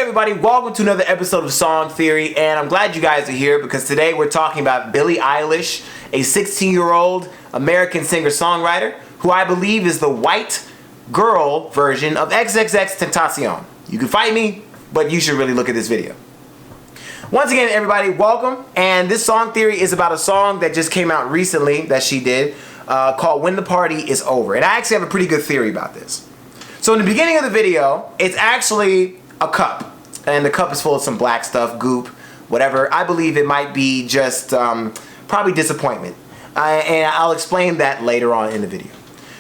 everybody, welcome to another episode of Song Theory, and I'm glad you guys are here because today we're talking about Billie Eilish, a 16-year-old American singer-songwriter who I believe is the white girl version of XXXTentacion. You can fight me, but you should really look at this video. Once again, everybody, welcome, and this Song Theory is about a song that just came out recently that she did called When the Party Is Over, and I actually have a pretty good theory about this. So in the beginning of the video, it's actually a cup, and the cup is full of some black stuff, goop, whatever. I believe it might be just probably disappointment, and I'll explain that later on in the video.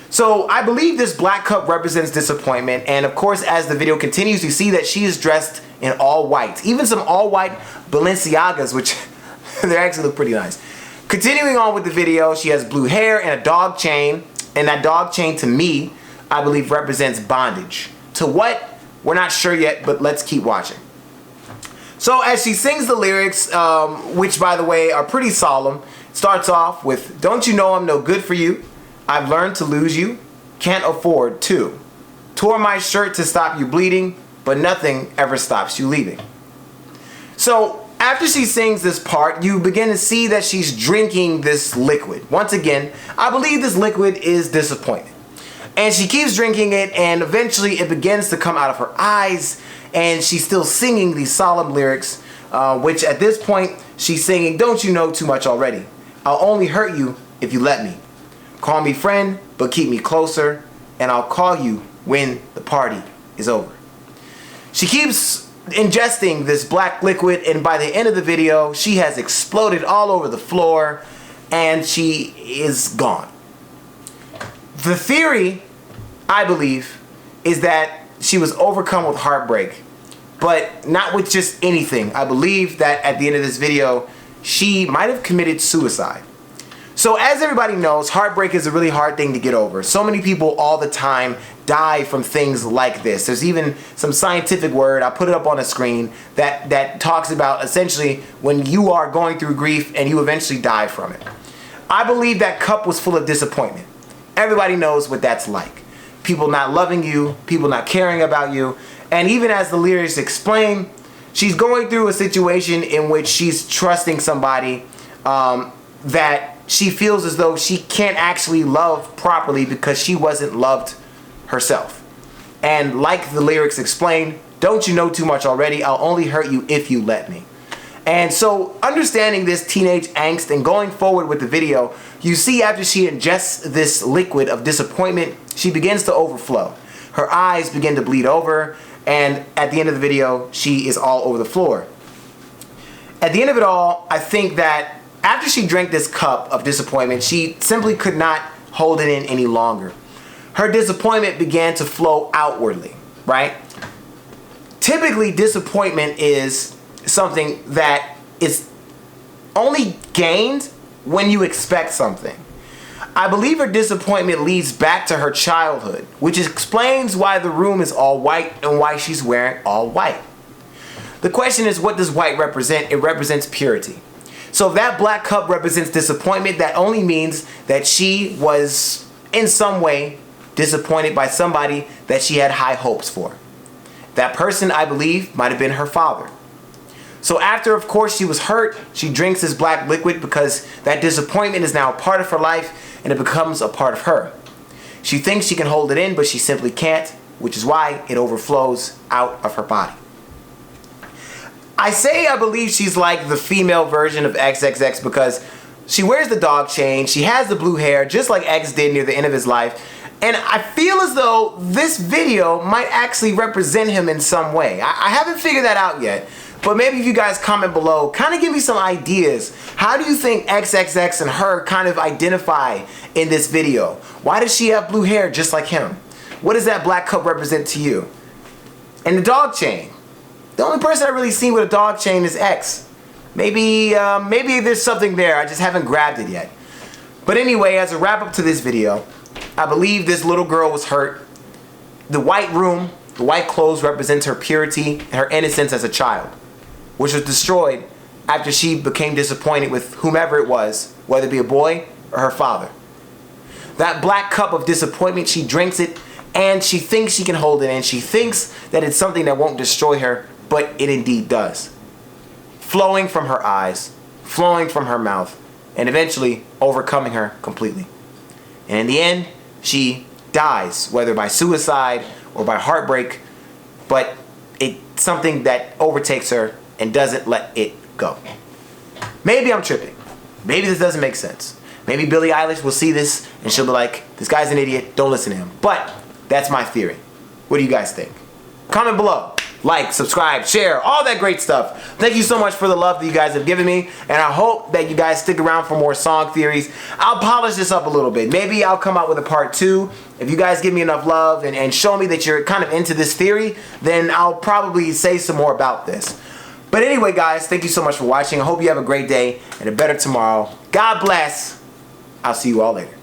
So I believe this black cup represents disappointment, and of course as the video continues you see that she is dressed in all white, even some all white Balenciagas, which they actually look pretty nice. Continuing on with the video, she has blue hair and a dog chain, and that dog chain to me I believe represents bondage. To what? We're not sure yet, but let's keep watching. So as she sings the lyrics, which by the way are pretty solemn, starts off with, "Don't you know I'm no good for you? I've learned to lose you, can't afford to. Tore my shirt to stop you bleeding, but nothing ever stops you leaving." So after she sings this part, you begin to see that she's drinking this liquid. Once again, I believe this liquid is disappointment. And she keeps drinking it, and eventually it begins to come out of her eyes, and she's still singing these solemn lyrics, which at this point, she's singing, "Don't you know too much already? I'll only hurt you if you let me. Call me friend, but keep me closer, and I'll call you when the party is over." She keeps ingesting this black liquid, and by the end of the video, she has exploded all over the floor, and she is gone. The theory, I believe, is that she was overcome with heartbreak, but not with just anything. I believe that at the end of this video, she might have committed suicide. So as everybody knows, heartbreak is a really hard thing to get over. So many people all the time die from things like this. There's even some scientific word, I'll put it up on the screen, that talks about essentially when you are going through grief and you eventually die from it. I believe that cup was full of disappointment. Everybody knows what that's like. People not loving you, people not caring about you, and even as the lyrics explain, she's going through a situation in which she's trusting somebody that she feels as though she can't actually love properly because she wasn't loved herself. And like the lyrics explain, "Don't you know too much already? I'll only hurt you if you let me." And so understanding this teenage angst and going forward with the video, you see after she ingests this liquid of disappointment, she begins to overflow. Her eyes begin to bleed over, and at the end of the video, she is all over the floor. At the end of it all, I think that after she drank this cup of disappointment, she simply could not hold it in any longer. Her disappointment began to flow outwardly, right? Typically, disappointment is something that is only gained when you expect something. I believe her disappointment leads back to her childhood, which explains why the room is all white and why she's wearing all white. The question is, what does white represent? It represents purity. So if that black cup represents disappointment, that only means that she was in some way disappointed by somebody that she had high hopes for. That person, I believe, might have been her father. So after, of course, she was hurt, she drinks this black liquid because that disappointment is now a part of her life and it becomes a part of her. She thinks she can hold it in, but she simply can't, which is why it overflows out of her body. I say I believe she's like the female version of XXX because she wears the dog chain, she has the blue hair, just like X did near the end of his life, and I feel as though this video might actually represent him in some way. I haven't figured that out yet. But maybe if you guys comment below, kind of give me some ideas. How do you think XXX and her kind of identify in this video? Why does she have blue hair just like him? What does that black cup represent to you? And the dog chain. The only person I've really seen with a dog chain is X. Maybe there's something there. I just haven't grabbed it yet. But anyway, as a wrap up to this video, I believe this little girl was hurt. The white room, the white clothes represents her purity and her innocence as a child, which was destroyed after she became disappointed with whomever it was, whether it be a boy or her father. That black cup of disappointment, she drinks it, and she thinks she can hold it in. She thinks that it's something that won't destroy her, but it indeed does. Flowing from her eyes, flowing from her mouth, and eventually overcoming her completely. And in the end, she dies, whether by suicide or by heartbreak, but it's something that overtakes her and doesn't let it go. Maybe I'm tripping. Maybe this doesn't make sense. Maybe Billie Eilish will see this and she'll be like, this guy's an idiot, don't listen to him. But that's my theory. What do you guys think? Comment below. Like, subscribe, share, all that great stuff. Thank you so much for the love that you guys have given me, and I hope that you guys stick around for more song theories. I'll polish this up a little bit. Maybe I'll come out with a part 2. If you guys give me enough love and show me that you're kind of into this theory, then I'll probably say some more about this. But anyway, guys, thank you so much for watching. I hope you have a great day and a better tomorrow. God bless. I'll see you all later.